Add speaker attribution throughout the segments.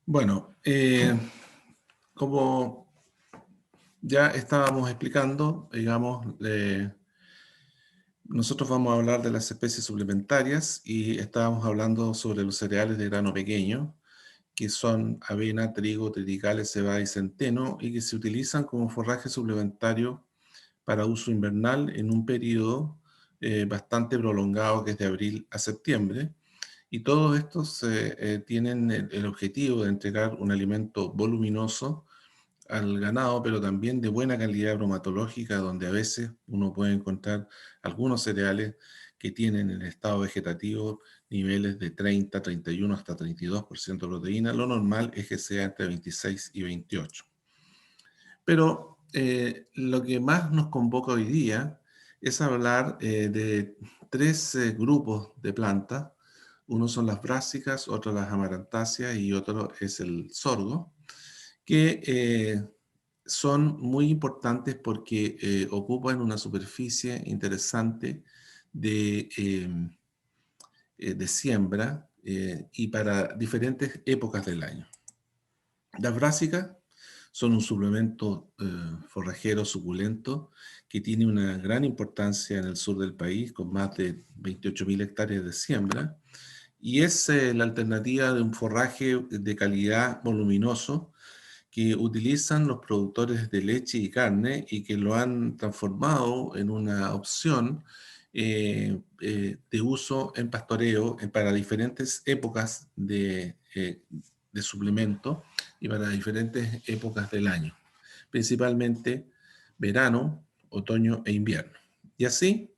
Speaker 1: Bueno, como ya estábamos explicando, digamos, nosotros vamos a hablar de las especies suplementarias y estábamos hablando sobre los cereales de grano pequeño, que son avena, trigo, triticales, cebada y centeno, y que se utilizan como forraje suplementario para uso invernal en un periodo bastante prolongado, que es de abril a septiembre. Y todos estos tienen el objetivo de entregar un alimento voluminoso al ganado, pero también de buena calidad bromatológica, donde a veces uno puede encontrar algunos cereales que tienen en estado vegetativo niveles de 30, 31 hasta 32% de proteína. Lo normal es que sea entre 26 y 28. Pero lo que más nos convoca hoy día es hablar de tres grupos de plantas. Uno son las brásicas, otro las amarantáceas y otro es el sorgo, que son muy importantes porque ocupan una superficie interesante de siembra y para diferentes épocas del año. Las brásicas son un suplemento forrajero suculento que tiene una gran importancia en el sur del país, con más de 28.000 hectáreas de siembra, y es la alternativa de un forraje de calidad voluminoso que utilizan los productores de leche y carne y que lo han transformado en una opción de uso en pastoreo para diferentes épocas de suplemento y para diferentes épocas del año, principalmente verano, otoño e invierno. Y así,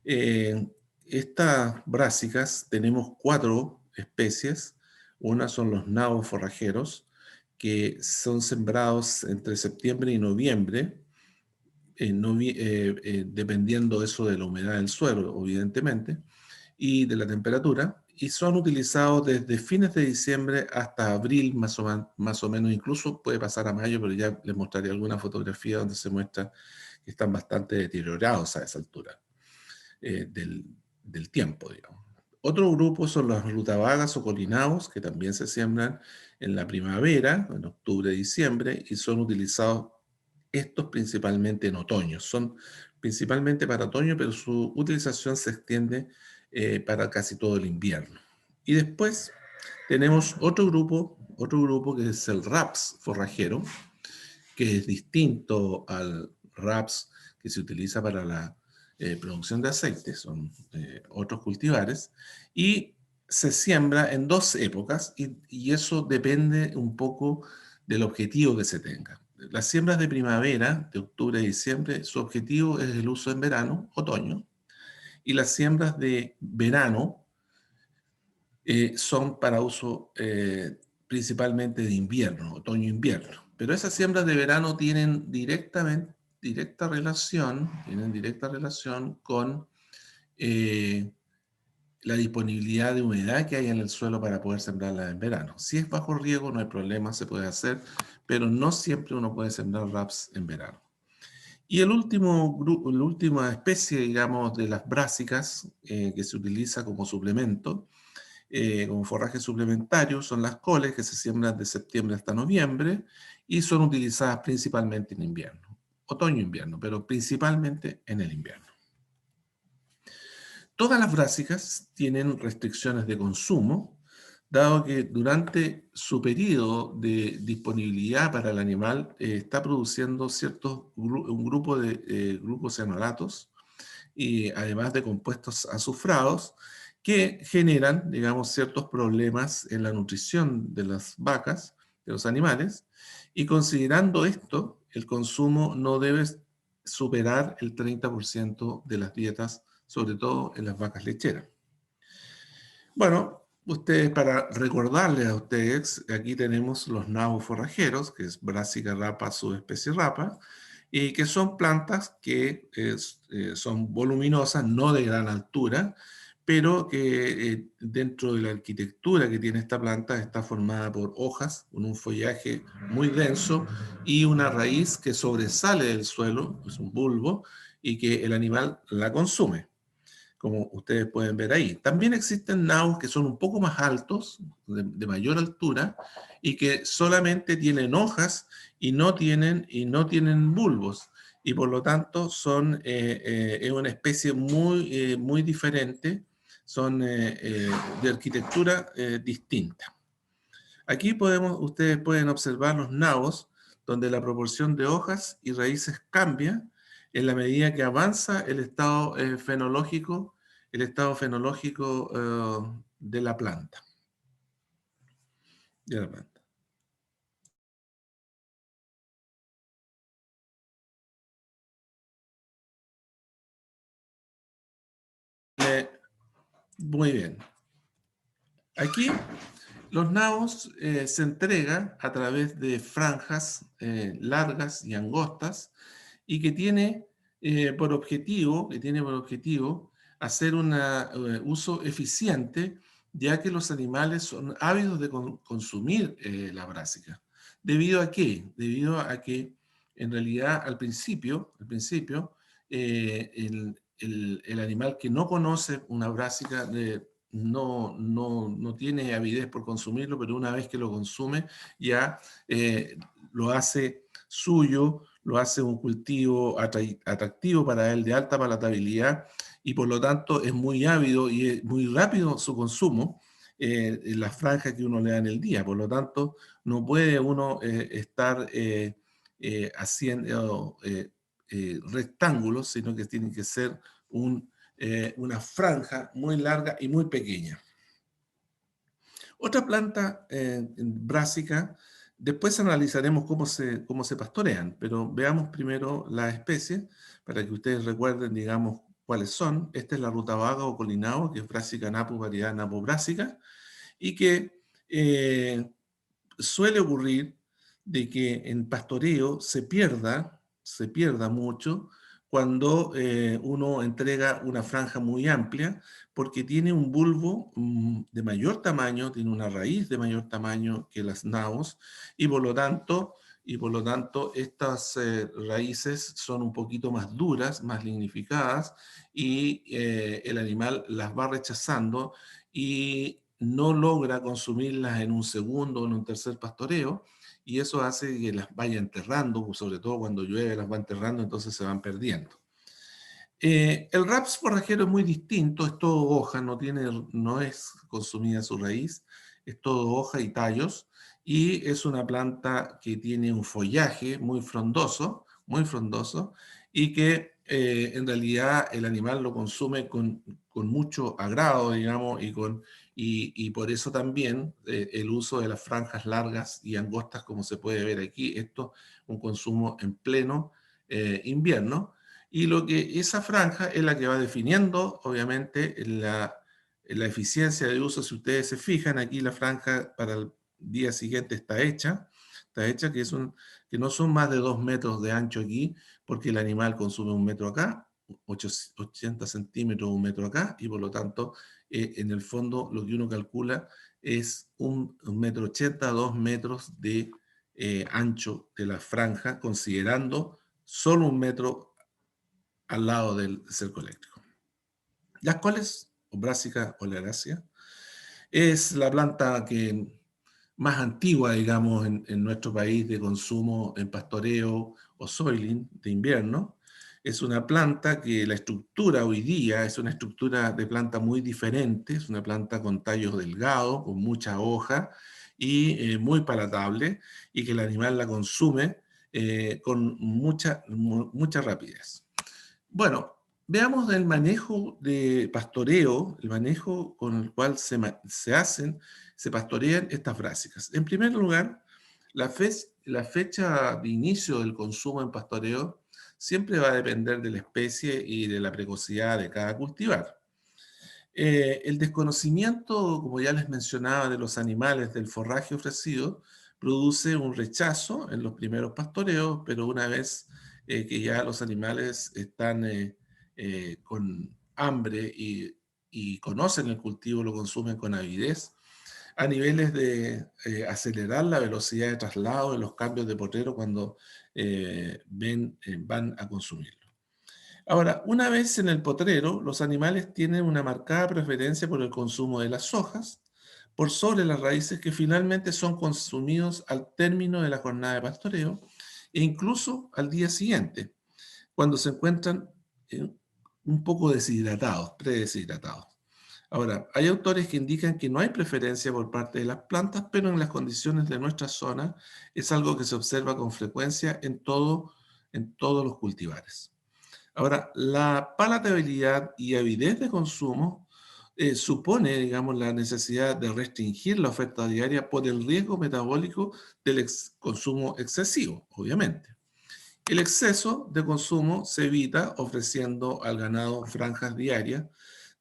Speaker 1: eh, estas brásicas tenemos 4 especies. Una son los nabos forrajeros, que son sembrados entre septiembre y noviembre, dependiendo eso de la humedad del suelo, evidentemente, y de la temperatura, y son utilizados desde fines de diciembre hasta abril, más o menos, incluso puede pasar a mayo, pero ya les mostraré alguna fotografía donde se muestra que están bastante deteriorados a esa altura del tiempo, digamos. Otro grupo son las rutabagas o colinaos, que también se siembran en la primavera, en octubre, diciembre, y son utilizados estos principalmente en otoño. Son principalmente para otoño, pero su utilización se extiende para casi todo el invierno. Y después tenemos otro grupo que es el raps forrajero, que es distinto al raps que se utiliza para la producción de aceite, son otros cultivares, y se siembra en 2 épocas y eso depende un poco del objetivo que se tenga. Las siembras de primavera, de octubre a diciembre, su objetivo es el uso en verano, otoño, y las siembras de verano son para uso principalmente de invierno, otoño-invierno. Pero esas siembras de verano tienen directa relación con eh, la disponibilidad de humedad que hay en el suelo para poder sembrarla en verano. Si es bajo riego no hay problema, se puede hacer, pero no siempre uno puede sembrar raps en verano. Y el último grupo, la última especie, digamos, de las brásicas que se utiliza como suplemento, como forraje suplementario, son las coles, que se siembran de septiembre hasta noviembre y son utilizadas principalmente en invierno, otoño-invierno, pero principalmente en el invierno. Todas las brásicas tienen restricciones de consumo, dado que durante su periodo de disponibilidad para el animal está produciendo un grupo de glucosinolatos y además de compuestos azufrados que generan, digamos, ciertos problemas en la nutrición de las vacas, de los animales, y considerando esto, el consumo no debe superar el 30% de las dietas, sobre todo en las vacas lecheras. Bueno, ustedes, para recordarles a ustedes, aquí tenemos los nabos forrajeros, que es Brassica rapa, subespecie rapa, y que son plantas que son voluminosas, no de gran altura, pero que dentro de la arquitectura que tiene esta planta está formada por hojas con un follaje muy denso y una raíz que sobresale del suelo, es un bulbo, y que el animal la consume. como ustedes pueden ver ahí. También existen nabos que son un poco más altos, de mayor altura, y que solamente tienen hojas y no tienen bulbos. Y por lo tanto es una especie muy diferente, son de arquitectura distinta. Aquí ustedes pueden observar los nabos, donde la proporción de hojas y raíces cambia en la medida que avanza el estado fenológico de la planta. de la planta. Eh, Muy bien. Aquí los nabos se entregan a través de franjas largas y angostas y que tiene por objetivo hacer un uso eficiente, ya que los animales son ávidos de consumir la brásica. ¿Debido a qué? Debido a que en realidad al principio el animal que no conoce una brásica no tiene avidez por consumirlo, pero una vez que lo consume ya lo hace suyo, lo hace un cultivo atractivo para él, de alta palatabilidad, y por lo tanto es muy ávido y es muy rápido su consumo en la franja que uno le da en el día. Por lo tanto, no puede uno estar haciendo rectángulos, sino que tiene que ser una franja muy larga y muy pequeña. Otra planta brásica, después analizaremos cómo se pastorean, pero veamos primero las especies para que ustedes recuerden, digamos, cuáles son. Esta es la rutabaga o colinao, que es Brassica napus, variedad napobrásica, y que suele ocurrir de que en pastoreo se pierda mucho cuando uno entrega una franja muy amplia, porque tiene un bulbo de mayor tamaño, tiene una raíz de mayor tamaño que las nabos, y por lo tanto estas raíces son un poquito más duras, más lignificadas, y el animal las va rechazando y no logra consumirlas en un segundo o en un tercer pastoreo, y eso hace que las vaya enterrando, sobre todo cuando llueve las va enterrando, entonces se van perdiendo. El raps forrajero es muy distinto, es todo hoja, no es consumida su raíz, es todo hoja y tallos, y es una planta que tiene un follaje muy frondoso, y que en realidad el animal lo consume con mucho agrado, digamos, y por eso también el uso de las franjas largas y angostas, como se puede ver aquí, esto un consumo en pleno invierno, y esa franja es la que va definiendo, obviamente, la eficiencia de uso. Si ustedes se fijan, aquí la franja para el día siguiente está hecha que no son más de 2 metros de ancho aquí, porque el animal consume 1 metro acá, 80 centímetros, 1 metro acá, y por lo tanto, en el fondo, lo que uno calcula es 1,80 m, 2 metros de ancho de la franja, considerando solo 1 metro al lado del cerco eléctrico. Las coles, o Brassica oleracea, es la planta más antigua, digamos, en nuestro país de consumo en pastoreo o soiling de invierno. Es una planta que la estructura hoy día es una estructura de planta muy diferente, es una planta con tallos delgados, con mucha hoja y muy palatable, y que el animal la consume con mucha rapidez. Bueno, veamos el manejo de pastoreo, el manejo con el cual se pastorean estas brásicas. En primer lugar, la fecha de inicio del consumo en pastoreo siempre va a depender de la especie y de la precocidad de cada cultivar. El desconocimiento, como ya les mencionaba, de los animales del forraje ofrecido, produce un rechazo en los primeros pastoreos, pero una vez que ya los animales están con hambre y conocen el cultivo, lo consumen con avidez, a niveles de acelerar la velocidad de traslado de los cambios de potrero cuando van a consumirlo. Ahora, una vez en el potrero, los animales tienen una marcada preferencia por el consumo de las hojas, por sobre las raíces que finalmente son consumidos al término de la jornada de pastoreo e incluso al día siguiente, cuando se encuentran eh, un poco deshidratados, predeshidratados. Ahora, hay autores que indican que no hay preferencia por parte de las plantas, pero en las condiciones de nuestra zona es algo que se observa con frecuencia en todos los cultivares. Ahora, la palatabilidad y avidez de consumo supone, digamos, la necesidad de restringir la oferta diaria por el riesgo metabólico del consumo excesivo, obviamente. El exceso de consumo se evita ofreciendo al ganado franjas diarias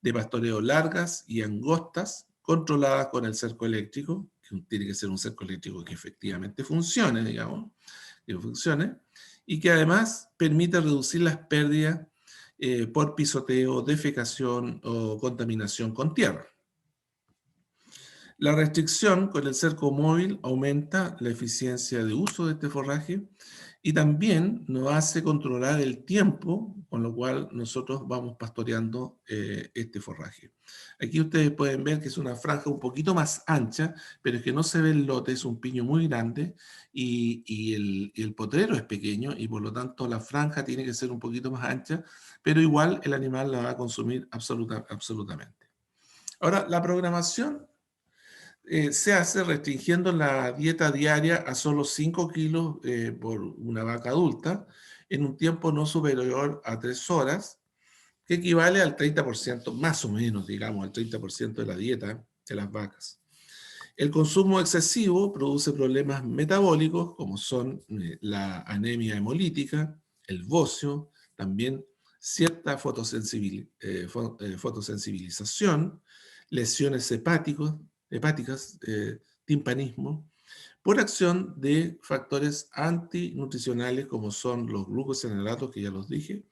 Speaker 1: de pastoreo largas y angostas, controladas con el cerco eléctrico, que tiene que ser un cerco eléctrico que efectivamente funcione, digamos, que funcione, y que además permite reducir las pérdidas por pisoteo, defecación o contaminación con tierra. La restricción con el cerco móvil aumenta la eficiencia de uso de este forraje y también nos hace controlar el tiempo con lo cual nosotros vamos pastoreando este forraje. Aquí ustedes pueden ver que es una franja un poquito más ancha, pero es que no se ve el lote, es un piño muy grande y el potrero es pequeño y por lo tanto la franja tiene que ser un poquito más ancha, pero igual el animal la va a consumir absolutamente. Ahora, la programación se hace restringiendo la dieta diaria a solo 5 kilos por una vaca adulta en un tiempo no superior a 3 horas, que equivale al 30%, más o menos, digamos, al 30% de la dieta de las vacas. El consumo excesivo produce problemas metabólicos como son la anemia hemolítica, el bocio, también cierta fotosensibilización, lesiones hepáticas, timpanismo, por acción de factores antinutricionales como son los glucosinolatos, que ya los dije,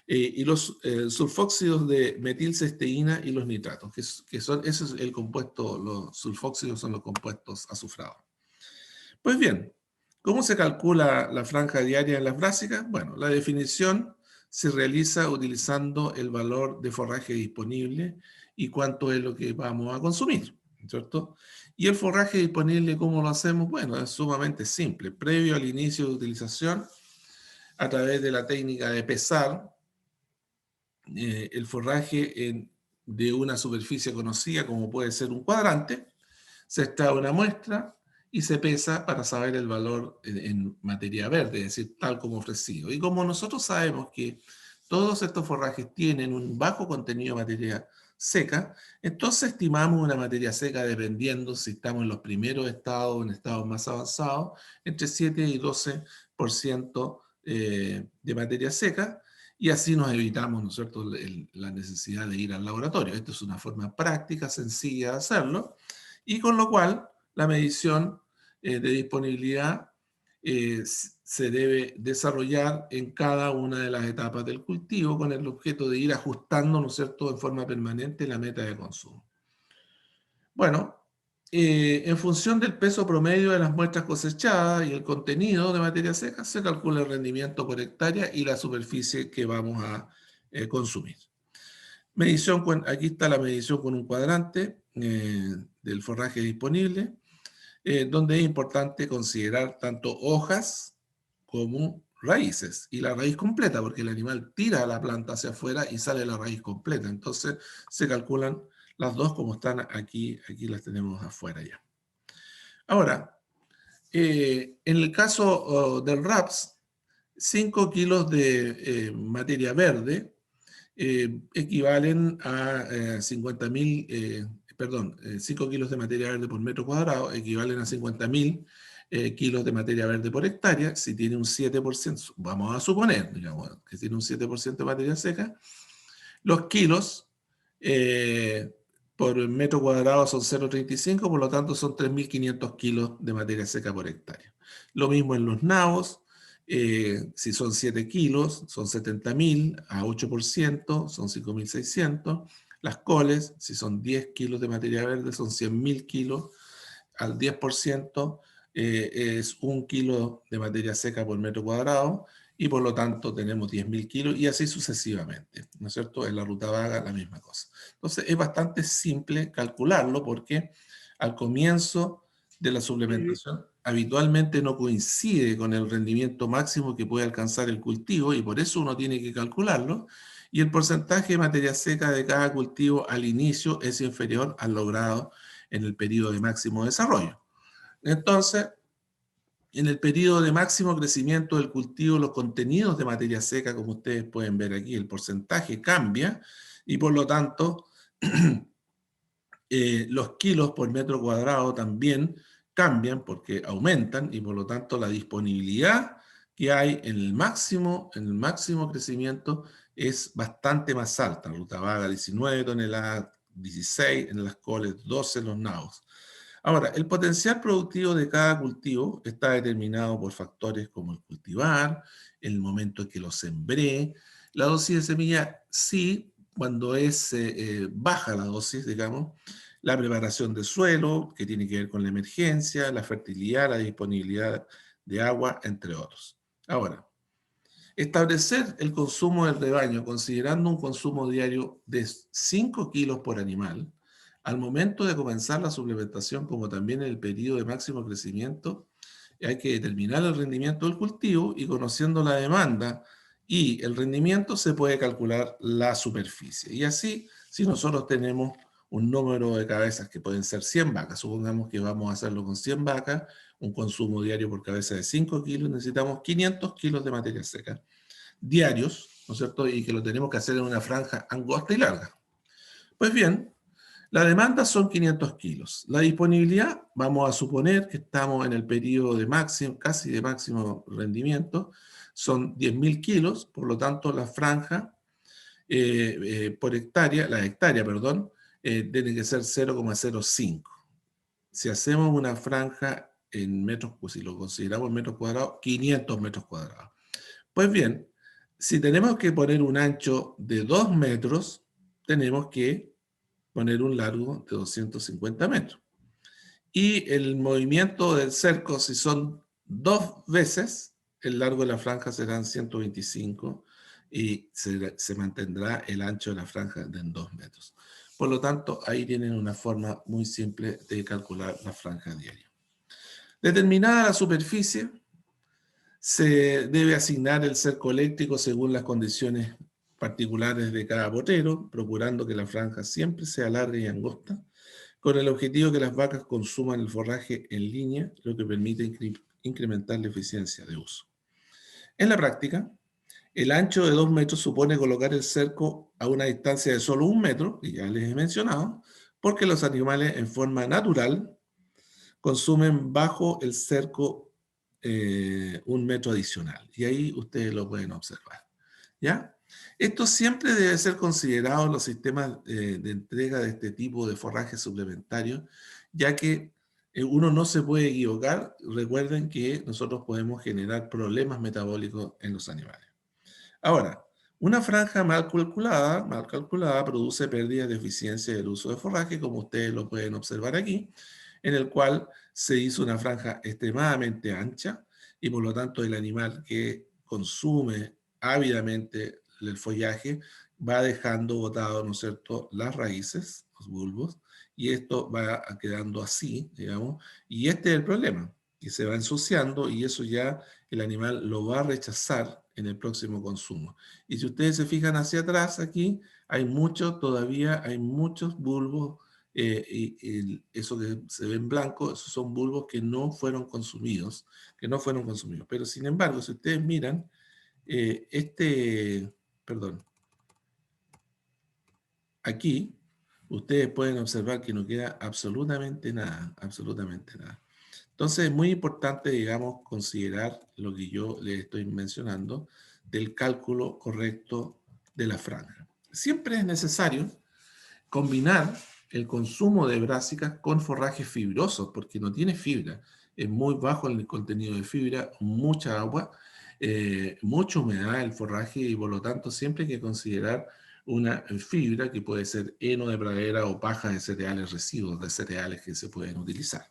Speaker 1: y los sulfóxidos de metilcisteína y los nitratos, que son, ese es el compuesto, los sulfóxidos son los compuestos azufrados. Pues bien, ¿cómo se calcula la franja diaria en las brásicas? Bueno, la definición se realiza utilizando el valor de forraje disponible y cuánto es lo que vamos a consumir, ¿cierto? Y el forraje disponible, ¿cómo lo hacemos? Bueno, es sumamente simple. Previo al inicio de utilización, a través de la técnica de pesar, el forraje de una superficie conocida como puede ser un cuadrante, se extrae una muestra y se pesa para saber el valor en materia verde, es decir, tal como ofrecido. Y como nosotros sabemos que todos estos forrajes tienen un bajo contenido de materia seca, entonces estimamos una materia seca dependiendo si estamos en los primeros estados o en estados más avanzados, entre 7 y 12% de materia seca, y así nos evitamos, ¿no es cierto?, la necesidad de ir al laboratorio. Esto es una forma práctica, sencilla de hacerlo, y con lo cual la medición de disponibilidad se debe desarrollar en cada una de las etapas del cultivo con el objeto de ir ajustando, ¿no es cierto?, en forma permanente la meta de consumo. Bueno, en función del peso promedio de las muestras cosechadas y el contenido de materia seca, se calcula el rendimiento por hectárea y la superficie que vamos a consumir. Aquí está la medición con un cuadrante del forraje disponible, donde es importante considerar tanto hojas como raíces, y la raíz completa, porque el animal tira la planta hacia afuera y sale la raíz completa. Entonces se calculan las dos como están aquí las tenemos afuera ya. Ahora, en el caso del RAPS, 5 kilos de materia verde equivalen a 50.000, 5 kilos de materia verde por metro cuadrado equivalen a 50.000 kilos de materia verde por hectárea. Si tiene un 7%, vamos a suponer, digamos, que tiene un 7% de materia seca, los kilos eh, por metro cuadrado son 0,35, por lo tanto son 3.500 kilos de materia seca por hectárea. Lo mismo en los nabos, si son 7 kilos, son 70.000, a 8% son 5.600. Las coles, si son 10 kilos de materia verde, son 100.000 kilos, al 10% es 1 kilo de materia seca por metro cuadrado, y por lo tanto tenemos 10.000 kilos y así sucesivamente, ¿no es cierto? En la ruta vaga la misma cosa. Entonces es bastante simple calcularlo porque al comienzo de la
Speaker 2: Ujú.
Speaker 1: suplementación habitualmente no coincide con el rendimiento máximo que puede alcanzar el cultivo y por eso uno tiene que calcularlo y el porcentaje de materia seca de cada cultivo al inicio es inferior al logrado en el periodo de máximo desarrollo. Entonces, en el periodo de máximo crecimiento del cultivo, los contenidos de materia seca, como ustedes pueden ver aquí, el porcentaje cambia y por lo tanto los kilos por metro cuadrado también cambian porque aumentan y por lo tanto la disponibilidad que hay en el máximo crecimiento es bastante más alta. Ruta vaga 19 toneladas, 16 en las coles, 12 en los nabos. Ahora, el potencial productivo de cada cultivo está determinado por factores como el cultivar, el momento en que lo sembré, la dosis de semilla, sí, cuando es baja la dosis, digamos, la preparación del suelo, que tiene que ver con la emergencia, la fertilidad, la disponibilidad de agua, entre otros. Ahora, establecer el consumo del rebaño considerando un consumo diario de 5 kilos por animal, al momento de comenzar la suplementación, como también en el periodo de máximo crecimiento, hay que determinar el rendimiento del cultivo y conociendo la demanda y el rendimiento se puede calcular la superficie. Y así, si nosotros tenemos un número de cabezas que pueden ser 100 vacas, supongamos que vamos a hacerlo con 100 vacas, un consumo diario por cabeza de 5 kilos, necesitamos 500 kilos de materia seca diarios, ¿no es cierto? Y que lo tenemos que hacer en una franja angosta y larga. Pues bien, la demanda son 500 kilos. La disponibilidad, vamos a suponer que estamos en el periodo de máximo, casi de máximo rendimiento, son 10.000 kilos, por lo tanto la franja por hectárea, la hectárea, perdón, tiene que ser 0,05. Si hacemos una franja en metros, pues si lo consideramos en metros cuadrados, 500 metros cuadrados. Pues bien, si tenemos que poner un ancho de 2 metros, tenemos que poner un largo de 250 metros. Y el movimiento del cerco, si son 2 veces, el largo de la franja serán 125 y se mantendrá el ancho de la franja en 2 metros. Por lo tanto, ahí tienen una forma muy simple de calcular la franja diaria. Determinada la superficie, se debe asignar el cerco eléctrico según las condiciones particulares de cada potero, procurando que la franja siempre sea larga y angosta, con el objetivo de que las vacas consuman el forraje en línea, lo que permite incrementar la eficiencia de uso. En la práctica, el ancho de 2 metros supone colocar el cerco a una distancia de solo 1 metro, que ya les he mencionado, porque los animales en forma natural consumen bajo el cerco 1 metro adicional. Y ahí ustedes lo pueden observar. ¿Ya? Esto siempre debe ser considerado en los sistemas de entrega de este tipo de forraje suplementario, ya que uno no se puede equivocar. Recuerden que nosotros podemos generar problemas metabólicos en los animales. Ahora, una franja mal calculada produce pérdidas de eficiencia del uso de forraje, como ustedes lo pueden observar aquí, en el cual se hizo una franja extremadamente ancha y por lo tanto el animal que consume ávidamente el follaje va dejando botado, ¿no es cierto?, las raíces, los bulbos, y esto va quedando así, digamos, y este es el problema, que se va ensuciando y eso ya el animal lo va a rechazar en el próximo consumo. Y si ustedes se fijan hacia atrás aquí, todavía hay muchos bulbos, y eso que se ve en blanco, esos son bulbos que no fueron consumidos, Pero sin embargo, si ustedes miran, perdón, aquí, ustedes pueden observar que no queda absolutamente nada, absolutamente nada. Entonces es muy importante, digamos, considerar lo que yo les estoy mencionando del cálculo correcto de la franja. Siempre es necesario combinar el consumo de brásicas con forrajes fibrosos, porque no tiene fibra, es muy bajo el contenido de fibra, mucha agua, mucha humedad el forraje y por lo tanto siempre hay que considerar una fibra que puede ser heno de pradera o paja de cereales, residuos de cereales que se pueden utilizar.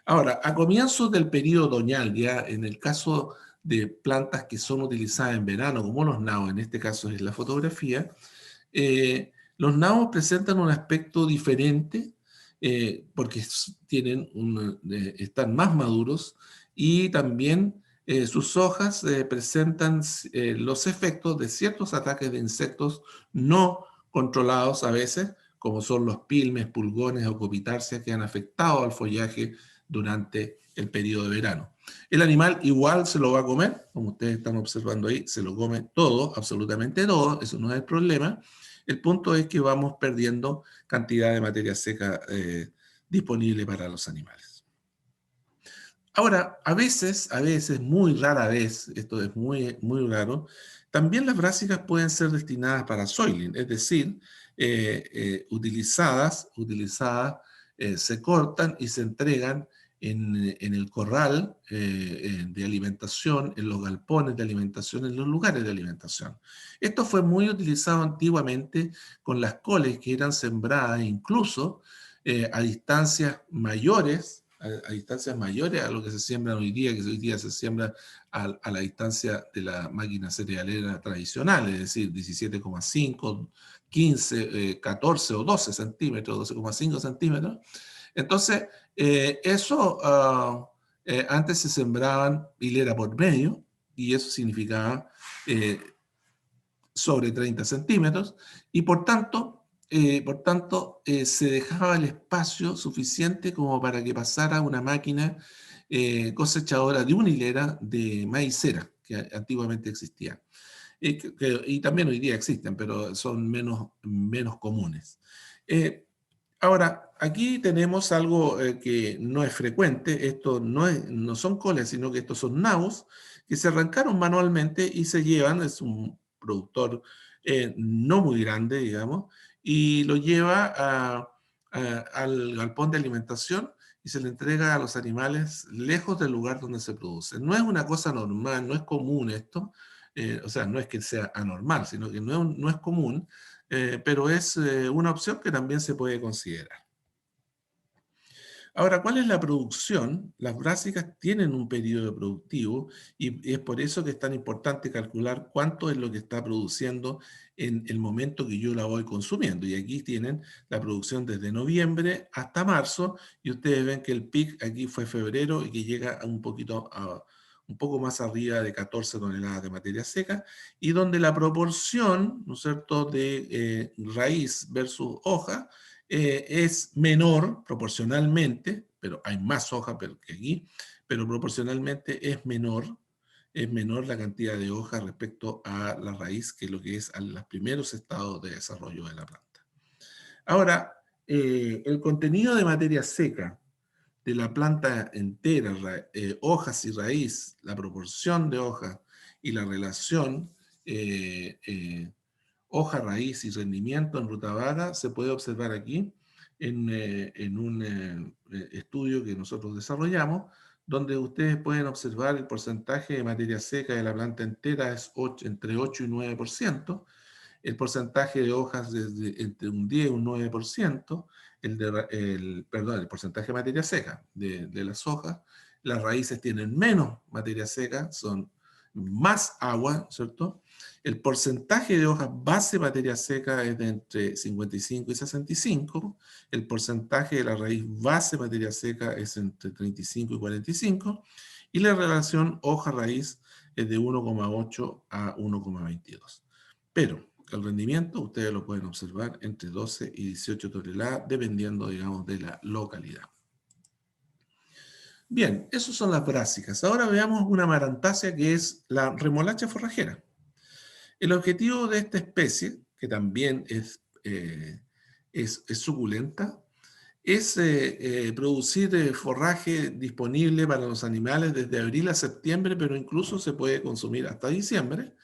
Speaker 1: Ahora, a comienzos del periodo otoñal, ya en el caso de plantas que son utilizadas en verano, como los nabos, en este caso es la fotografía, los nabos presentan un aspecto diferente porque están más maduros y también sus hojas presentan los efectos de ciertos ataques de insectos no controlados a veces, como son los pilmes, pulgones o copitáceas que han afectado al follaje durante el periodo de verano. El animal igual se lo va a comer, como ustedes están observando ahí, se lo come todo, absolutamente todo, eso no es el problema. El punto es que vamos perdiendo cantidad de materia seca disponible para los animales. Ahora, a veces, muy rara vez, esto es muy, muy raro, también las brásicas pueden ser destinadas para soiling, es decir, utilizadas, se cortan y se entregan en el corral de alimentación, en los galpones de alimentación, en los lugares de alimentación. Esto fue muy utilizado antiguamente con las coles que eran sembradas incluso a distancias mayores, a distancias mayores a lo que se siembra hoy día, que hoy día se siembra a la distancia de la máquina cerealera tradicional, es decir, 17,5, 15, 14 o 12 centímetros, 12,5 centímetros. Entonces, antes se sembraban hilera por medio, y eso significaba sobre 30 centímetros, y se dejaba el espacio suficiente como para que pasara una máquina cosechadora de una hilera de maicera, que antiguamente existía. Y también hoy día existen, pero son menos comunes. Ahora, aquí tenemos algo que no es frecuente. Esto no son coles, sino que estos son nabos que se arrancaron manualmente y se llevan. Es un productor no muy grande, digamos, y lo lleva al galpón de alimentación y se le entrega a los animales lejos del lugar donde se produce. No es una cosa normal, no es común esto. O sea, no es que sea anormal, sino que no es común, pero es una opción que también se puede considerar. Ahora, ¿cuál es la producción? Las brásicas tienen un periodo productivo y es por eso que es tan importante calcular cuánto es lo que está produciendo en el momento que yo la voy consumiendo. Y aquí tienen la producción desde noviembre hasta marzo y ustedes ven que el pic aquí fue febrero y que llega a un poco más arriba de 14 toneladas de materia seca, y donde la proporción, ¿no es cierto?, de raíz versus hoja es menor proporcionalmente, pero hay más hoja que aquí, pero proporcionalmente es menor la cantidad de hoja respecto a la raíz que lo que es a los primeros estados de desarrollo de la planta. Ahora, el contenido de materia seca de la planta entera, hojas y raíz, la proporción de hojas y la relación hoja, raíz y rendimiento en rutabaga se puede observar aquí en un estudio que nosotros desarrollamos, donde ustedes pueden observar el porcentaje de materia seca de la planta entera es entre 8 y 9%, el porcentaje de hojas entre un 10 y un 9%, el porcentaje de materia seca de las hojas. Las raíces tienen menos materia seca, son más agua, ¿cierto? El porcentaje de hojas base materia seca es de entre 55 y 65, el porcentaje de la raíz base materia seca es entre 35 y 45, y la relación hoja-raíz es de 1,8 a 1,22. Pero el rendimiento ustedes lo pueden observar entre 12 y 18 toneladas, dependiendo, digamos, de la localidad. Bien, esas son las brásicas. Ahora veamos una marantácea que es la remolacha forrajera. El objetivo de esta especie, que también es suculenta, es producir forraje disponible para los animales desde abril a septiembre, pero incluso se puede consumir hasta diciembre.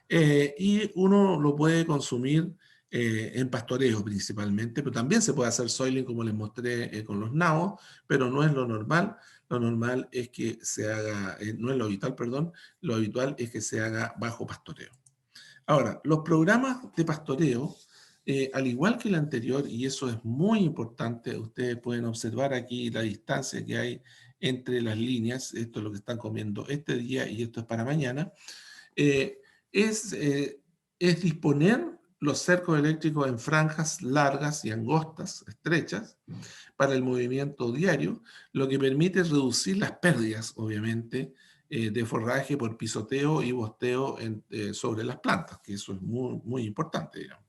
Speaker 1: Y uno lo puede consumir en pastoreo principalmente, pero también se puede hacer soiling como les mostré con los nabos, pero no es lo normal. Lo normal es que se haga, no es lo habitual, perdón, lo habitual es que se haga bajo pastoreo. Ahora, los programas de pastoreo, al igual que el anterior, y eso es muy importante, ustedes pueden observar aquí la distancia que hay entre las líneas, esto es lo que están comiendo este día y esto es para mañana, eh, es, eh, es disponer los cercos eléctricos en franjas largas y angostas, estrechas, para el movimiento diario, lo que permite reducir las pérdidas, obviamente, de forraje por pisoteo y bosteo sobre las plantas, que eso es muy, muy importante, digamos.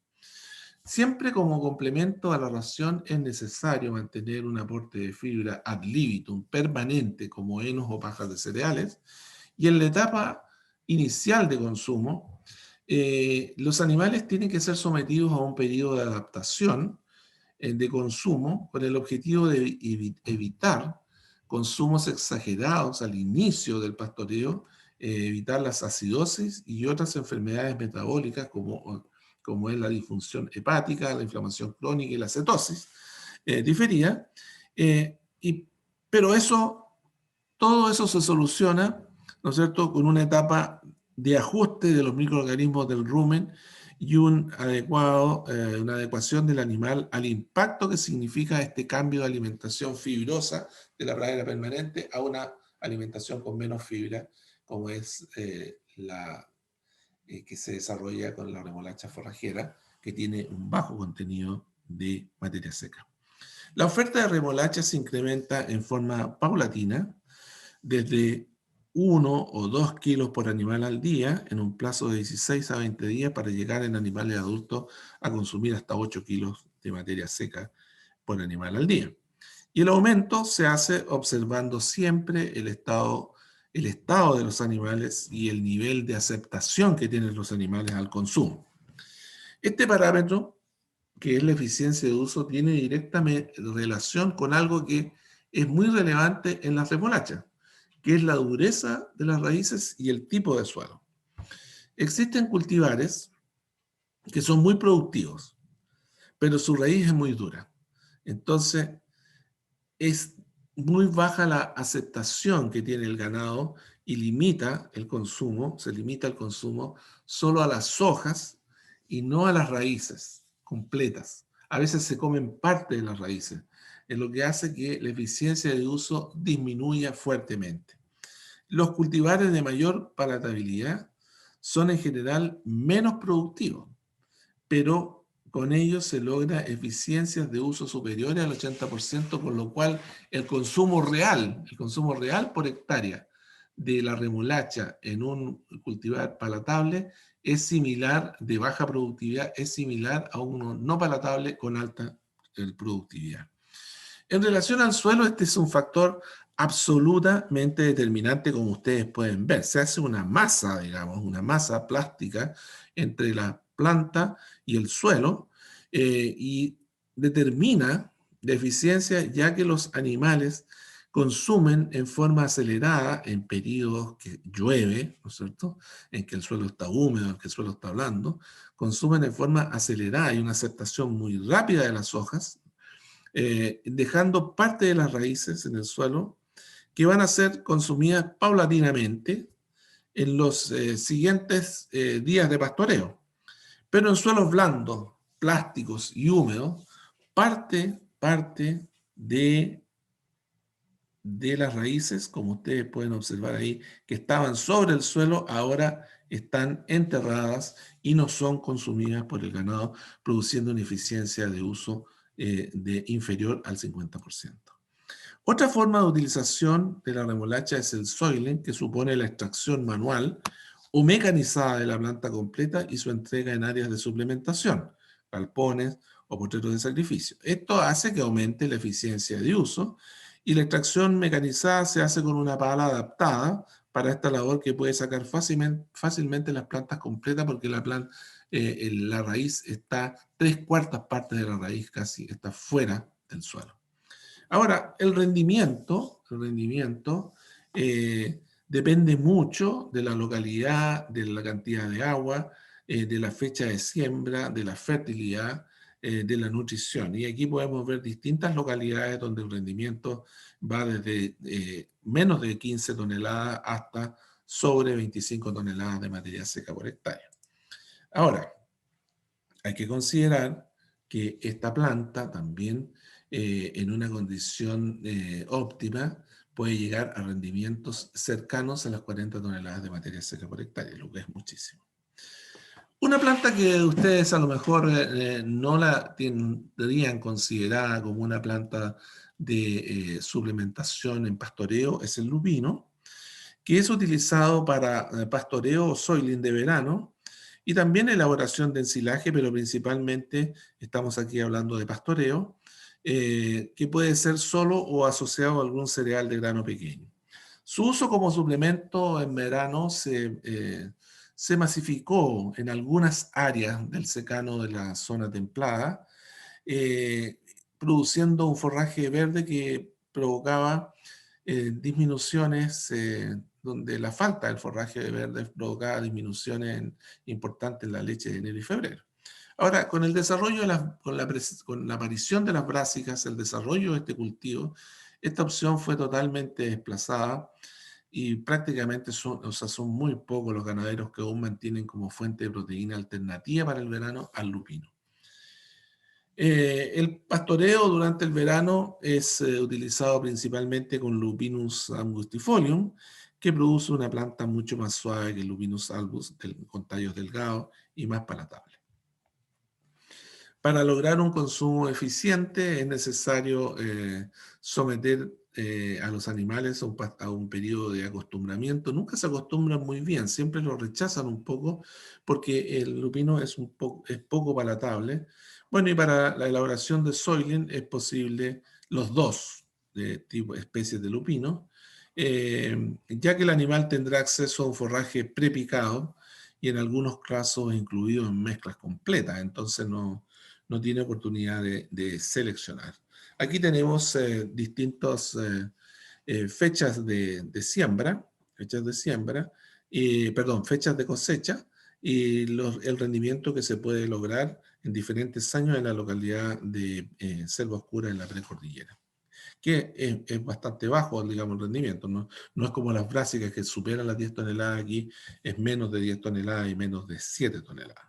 Speaker 1: Siempre como complemento a la ración es necesario mantener un aporte de fibra ad libitum permanente como henos o pajas de cereales, y en la etapa inicial de consumo, los animales tienen que ser sometidos a un periodo de adaptación de consumo con el objetivo de evitar consumos exagerados al inicio del pastoreo, evitar las acidosis y otras enfermedades metabólicas como es la disfunción hepática, la inflamación crónica y la cetosis diferida. Y, pero todo eso se soluciona, ¿no es cierto?, con una etapa de ajuste de los microorganismos del rumen y una adecuación del animal al impacto que significa este cambio de alimentación fibrosa de la pradera permanente a una alimentación con menos fibra, como es la que se desarrolla con la remolacha forrajera, que tiene un bajo contenido de materia seca. La oferta de remolacha se incrementa en forma paulatina, desde 1 o 2 kilos por animal al día en un plazo de 16 a 20 días para llegar en animales adultos a consumir hasta 8 kilos de materia seca por animal al día. Y el aumento se hace observando siempre el estado de los animales y el nivel de aceptación que tienen los animales al consumo. Este parámetro, que es la eficiencia de uso, tiene directamente relación con algo que es muy relevante en las remolachas, que es la dureza de las raíces y el tipo de suelo. Existen cultivares que son muy productivos, pero su raíz es muy dura. Entonces, es muy baja la aceptación que tiene el ganado y se limita el consumo solo a las hojas y no a las raíces completas. A veces se comen parte de las raíces, es lo que hace que la eficiencia de uso disminuya fuertemente. Los cultivares de mayor palatabilidad son en general menos productivos, pero con ellos se logra eficiencias de uso superiores al 80%, por lo cual el consumo real por hectárea de la remolacha en un cultivar palatable es similar, de baja productividad, es similar a uno no palatable con alta productividad. En relación al suelo, este es un factor absolutamente determinante, como ustedes pueden ver. Se hace una masa, digamos, una masa plástica entre la planta y el suelo y determina deficiencia, ya que los animales consumen en forma acelerada en periodos que llueve, ¿no es cierto?, en que el suelo está húmedo, en que el suelo está blando, consumen en forma acelerada y una aceptación muy rápida de las hojas, dejando parte de las raíces en el suelo que van a ser consumidas paulatinamente en los siguientes días de pastoreo. Pero en suelos blandos, plásticos y húmedos, parte de las raíces, como ustedes pueden observar ahí, que estaban sobre el suelo, ahora están enterradas y no son consumidas por el ganado, produciendo una eficiencia de uso de inferior al 50%. Otra forma de utilización de la remolacha es el soiling, que supone la extracción manual o mecanizada de la planta completa y su entrega en áreas de suplementación, galpones o potreros de sacrificio. Esto hace que aumente la eficiencia de uso y la extracción mecanizada se hace con una pala adaptada para esta labor que puede sacar fácilmente las plantas completas porque la raíz está, 3/4 partes de la raíz casi está fuera del suelo. Ahora, el rendimiento depende mucho de la localidad, de la cantidad de agua, de la fecha de siembra, de la fertilidad, de la nutrición. Y aquí podemos ver distintas localidades donde el rendimiento va desde menos de 15 toneladas hasta sobre 25 toneladas de materia seca por hectárea. Ahora, hay que considerar que esta planta también en una condición óptima puede llegar a rendimientos cercanos a las 40 toneladas de materia seca por hectárea, lo que es muchísimo. Una planta que ustedes a lo mejor no la tendrían considerada como una planta de suplementación en pastoreo es el lupino, que es utilizado para pastoreo o soiling de verano y también elaboración de ensilaje, pero principalmente estamos aquí hablando de pastoreo, que puede ser solo o asociado a algún cereal de grano pequeño. Su uso como suplemento en verano se masificó en algunas áreas del secano de la zona templada, eh, produciendo un forraje verde que provocaba disminuciones, donde la falta del forraje verde provocaba disminuciones importantes en la leche de enero y febrero. Ahora, con el desarrollo con la aparición de las brásicas, el desarrollo de este cultivo, esta opción fue totalmente desplazada y prácticamente son muy pocos los ganaderos que aún mantienen como fuente de proteína alternativa para el verano al lupino. El pastoreo durante el verano es utilizado principalmente con Lupinus angustifolium, que produce una planta mucho más suave que el Lupinus albus, con tallos delgados y más palatable. Para lograr un consumo eficiente es necesario someter a los animales a un periodo de acostumbramiento. Nunca se acostumbran muy bien, siempre lo rechazan un poco porque el lupino es poco palatable. Bueno, y para la elaboración de soiling es posible los dos especies de lupino, ya que el animal tendrá acceso a un forraje prepicado y en algunos casos incluido en mezclas completas, entonces no tiene oportunidad de seleccionar. Aquí tenemos distintas fechas de siembra, fechas de cosecha y el rendimiento que se puede lograr en diferentes años en la localidad de Selva Oscura en la precordillera, que es bastante bajo, digamos, el rendimiento, no es como las brásicas que superan las 10 toneladas, aquí es menos de 10 toneladas y menos de 7 toneladas.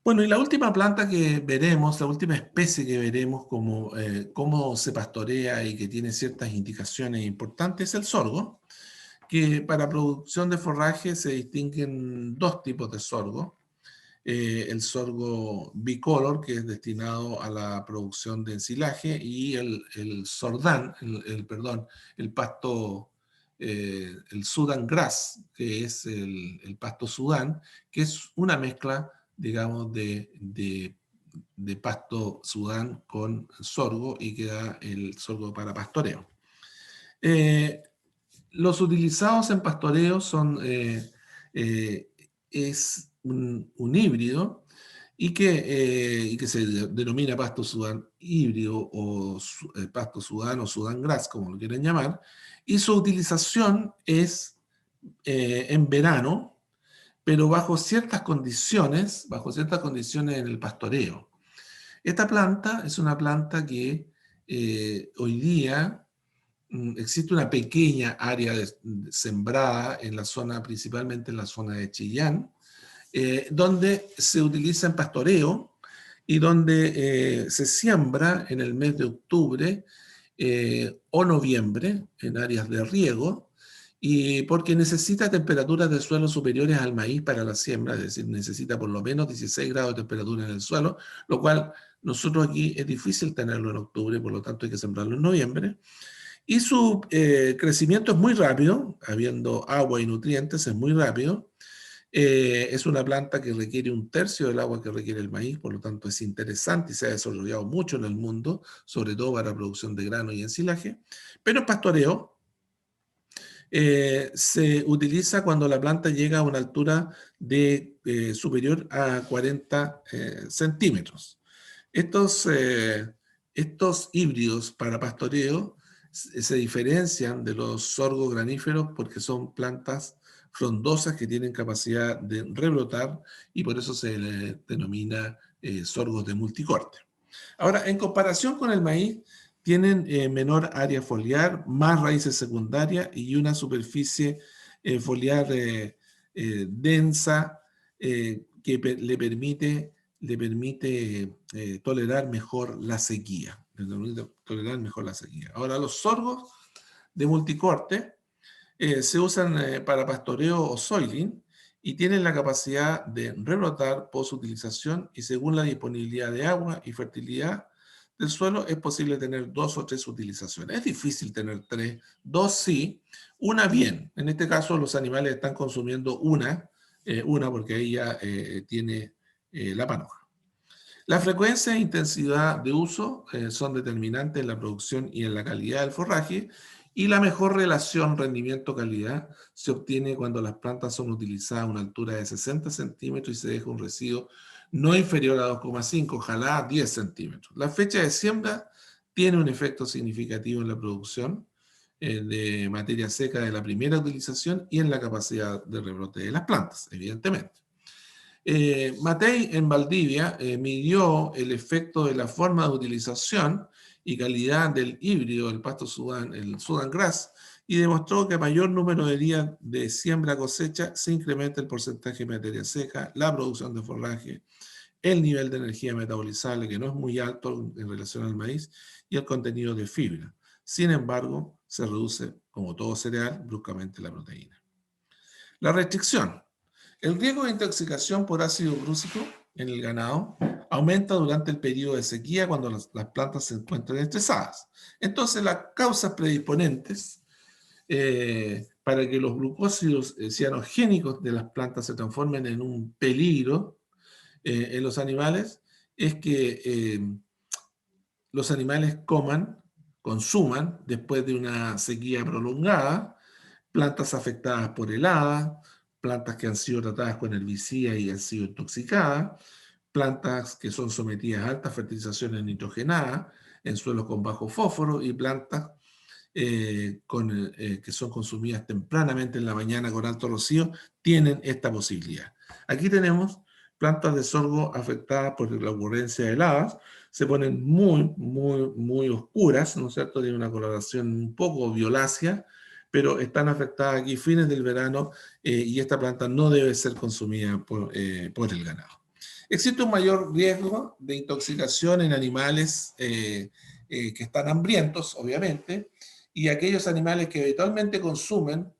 Speaker 1: Bueno, y la última planta que veremos, la última especie que veremos como cómo se pastorea y que tiene ciertas indicaciones importantes es el sorgo, que para producción de forraje se distinguen dos tipos de sorgo. El sorgo bicolor, que es destinado a la producción de ensilaje, y el sordán, perdón, el pasto, el Sudan grass, que es el pasto Sudán, que es una mezcla, digamos, de pasto Sudán con sorgo y que da el sorgo para pastoreo. Eh, los utilizados en pastoreo es un híbrido y que se denomina pasto sudán híbrido o pasto sudán o sudán grass, como lo quieren llamar, y su utilización es en verano, pero bajo ciertas condiciones en el pastoreo. Esta planta es una planta que hoy día existe una pequeña área sembrada en la zona, principalmente en la zona de Chillán, donde se utiliza en pastoreo y donde se siembra en el mes de octubre o noviembre en áreas de riego, y porque necesita temperaturas de suelo superiores al maíz para la siembra, es decir, necesita por lo menos 16 grados de temperatura en el suelo, lo cual nosotros aquí es difícil tenerlo en octubre, por lo tanto hay que sembrarlo en noviembre. Y su crecimiento es muy rápido, habiendo agua y nutrientes, es muy rápido. Es una planta que requiere un tercio del agua que requiere el maíz, por lo tanto es interesante y se ha desarrollado mucho en el mundo, sobre todo para producción de grano y ensilaje. Pero en pastoreo se utiliza cuando la planta llega a una altura superior a 40 centímetros. Estos híbridos para pastoreo se diferencian de los sorgos graníferos porque son plantas frondosas que tienen capacidad de rebrotar y por eso se le denomina sorgos de multicorte. Ahora, en comparación con el maíz, tienen menor área foliar, más raíces secundarias y una superficie foliar densa que le permite tolerar mejor la sequía. Ahora, los sorgos de multicorte, se usan para pastoreo o soiling y tienen la capacidad de rebrotar post-utilización y según la disponibilidad de agua y fertilidad del suelo es posible tener 2 o 3 utilizaciones. Es difícil tener 3, 2 sí, una bien. En este caso los animales están consumiendo una porque ahí ya tiene la panoja. La frecuencia e intensidad de uso son determinantes en la producción y en la calidad del forraje, y la mejor relación rendimiento-calidad se obtiene cuando las plantas son utilizadas a una altura de 60 centímetros y se deja un residuo no inferior a 2,5, ojalá 10 centímetros. La fecha de siembra tiene un efecto significativo en la producción de materia seca de la primera utilización y en la capacidad de rebrote de las plantas, evidentemente. Matei en Valdivia midió el efecto de la forma de utilización y calidad del híbrido del pasto Sudán, el Sudan Grass, y demostró que a mayor número de días de siembra cosecha se incrementa el porcentaje de materia seca, la producción de forraje, el nivel de energía metabolizable, que no es muy alto en relación al maíz, y el contenido de fibra. Sin embargo, se reduce, como todo cereal, bruscamente la proteína. La restricción. El riesgo de intoxicación por ácido brúsico en el ganado aumenta durante el periodo de sequía cuando las plantas se encuentran estresadas. Entonces, las causas predisponentes para que los glucósidos cianogénicos de las plantas se transformen en un peligro en los animales es que los animales consuman, después de una sequía prolongada, plantas afectadas por heladas, plantas que han sido tratadas con herbicidas y han sido intoxicadas, plantas que son sometidas a altas fertilizaciones nitrogenadas en suelos con bajo fósforo y plantas que son consumidas tempranamente en la mañana con alto rocío, tienen esta posibilidad. Aquí tenemos plantas de sorgo afectadas por la ocurrencia de heladas, se ponen muy oscuras, ¿no es cierto? Tienen una coloración un poco violácea, pero están afectadas aquí fines del verano y esta planta no debe ser consumida por el ganado. Existe un mayor riesgo de intoxicación en animales que están hambrientos, obviamente, y aquellos animales que habitualmente consumen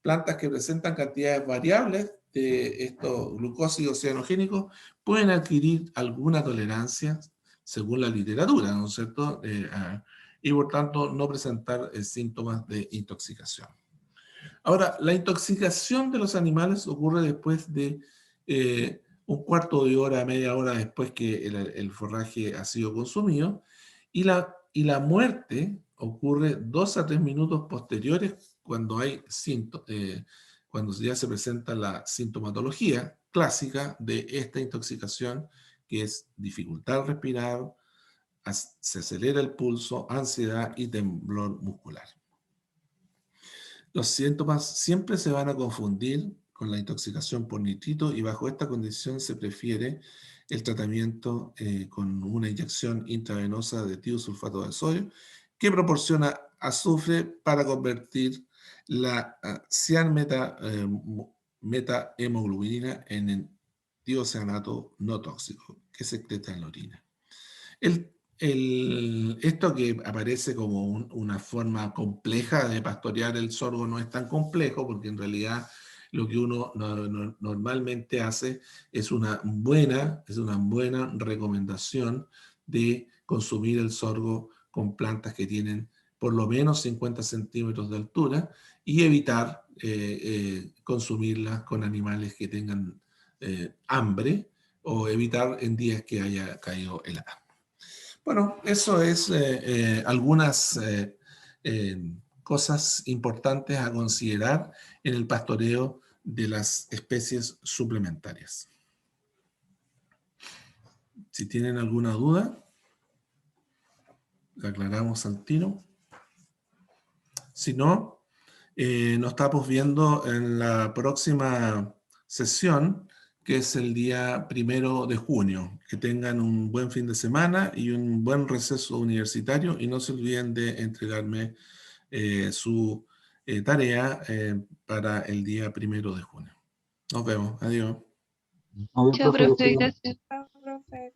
Speaker 1: plantas que presentan cantidades variables de estos glucósidos cianogénicos pueden adquirir alguna tolerancia según la literatura, ¿no es cierto? Y por tanto no presentar síntomas de intoxicación. Ahora, la intoxicación de los animales ocurre después de un cuarto de hora, media hora después que el forraje ha sido consumido, y la muerte ocurre 2 a 3 minutos posteriores cuando cuando ya se presenta la sintomatología clásica de esta intoxicación, que es dificultad al respirar, se acelera el pulso, ansiedad y temblor muscular. Los síntomas siempre se van a confundir con la intoxicación por nitrito y bajo esta condición se prefiere el tratamiento con una inyección intravenosa de tiosulfato de sodio que proporciona azufre para convertir la cianmetahemoglobina en el tiocianato no tóxico que se excreta en la orina. Esto que aparece como una forma compleja de pastorear el sorgo no es tan complejo porque en realidad lo que uno normalmente hace es una buena recomendación de consumir el sorgo con plantas que tienen por lo menos 50 centímetros de altura y evitar consumirlas con animales que tengan hambre o evitar en días que haya caído helada. Bueno, eso es algunas cosas importantes a considerar en el pastoreo de las especies suplementarias. Si tienen alguna duda, la aclaramos al tiro. Si no, nos estamos viendo en la próxima sesión, que es el día 1 de junio. Que tengan un buen fin de semana y un buen receso universitario y no se olviden de entregarme su tarea para el día 1 de junio. Nos vemos. Adiós.
Speaker 2: Adiós,
Speaker 3: Chao,
Speaker 2: profe.
Speaker 3: profe, gracias.
Speaker 4: Chao, profe.